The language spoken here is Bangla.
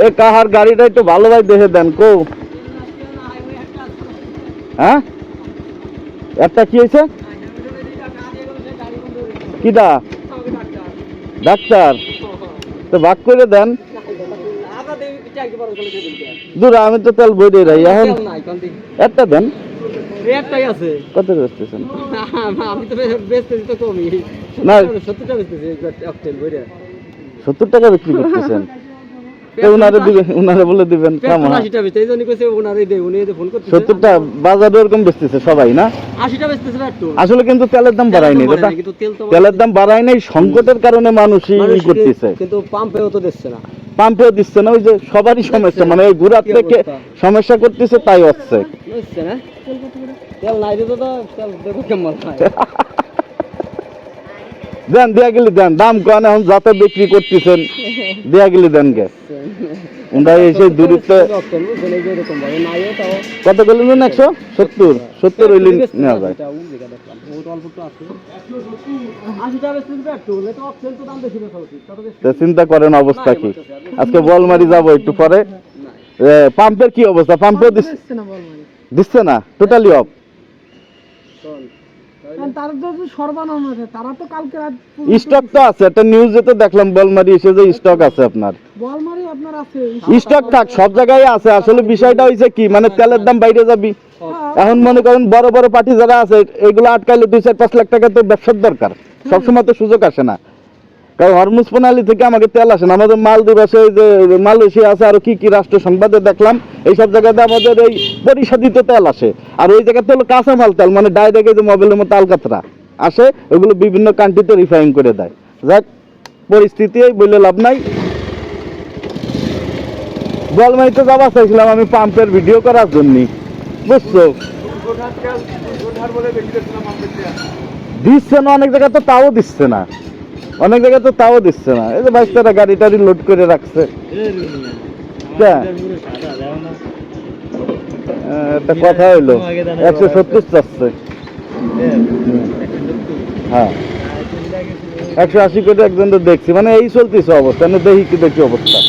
এ কাহার গাড়িটা একটু ভালো ভাই দেখে দেন কো। হ্যাঁ একটা কি হয়েছে কিটা ডাক্তার তো ভাগ করে দেন। দূর আমি তো তেল বই দিয়ে এখন একটা দেন। কত বেচতেছেন? না 70 টাকা বিক্রি করতেছেন। উনারে বলে দিবেন 70টা বাজারে এরকম বেচতেছে সবাই না। আসলে কিন্তু তেলের দাম বাড়ায়নি, তেলের দাম বাড়ায় নাই, সংকটের কারণে মানুষই করতেছে, কিন্তু পাম্পেও দিচ্ছে না। ওই যে সবারই সমস্যা, মানে ওই ঘুরার থেকে সমস্যা করতেছে, তাই হচ্ছে। দেন দিয়া গেলি দেন, দাম কন এখন যত বিক্রি করতেছেন দিয়া গেলি দেন গে। ওরা এসে দূরত্ব কত গেলেন? 170 হইলে নেওয়া যায়। চিন্তা করেন অবস্থা কি। আজকে বলমারি যাবো একটু পরে। পাম্পের কি অবস্থা? পাম্পেও দিচ্ছে না, টোটালি অফ। স্টক তো আছে, একটা নিউজে তো দেখলাম বলমারি এসে যে স্টক আছে আপনার। স্টক থাক, সব জায়গায় আছে। আসলে বিষয়টা হইছে কি, মানে তেলের দাম বাইরে যাবি। এখন মনে করেন বড় বড় পার্টি যারা আছে এগুলো আটকাইলে 2-4-5 লাখ টাকা তো ব্যবসার দরকার, সবসময় তো সুযোগ আসে না। কারণ হরমুজ প্রণালী থেকে আমাদের তেল আসে না। আমাদের মালদ্বীপ আছে, যে মালয়েশিয়া আছে, আর কি রাষ্ট্র সংবাদে দেখলাম এইসব জায়গাতে আমাদের এই পরিশোধিত তেল আসে। আর ওই জায়গাতে হলো কাঁচামাল তেল, মানে ডাইরেক্ট যে মোবাইলের মতো আলকাতরা আসে, ওগুলো বিভিন্ন কান্ট্রিতে রিফাইন করে দেয়। যাক, পরিস্থিতি বললে লাভ নাই। বলমাইতে যাওয়া চাইছিলাম আমি পাম্পের ভিডিও করার জন্য, বুঝছো। দিচ্ছে না অনেক জায়গায়, তো তাও দিচ্ছে না, অনেক জায়গায় তো তাও দিচ্ছে না। এই যে বাইশটা গাড়ি টাড়ি লোড করে রাখছে। একটা কথা হইলো 170 চাচ্ছে। হ্যাঁ 180 করে একজন তো দেখছি, মানে এই চলতেছে অবস্থা। দেখি অবস্থা।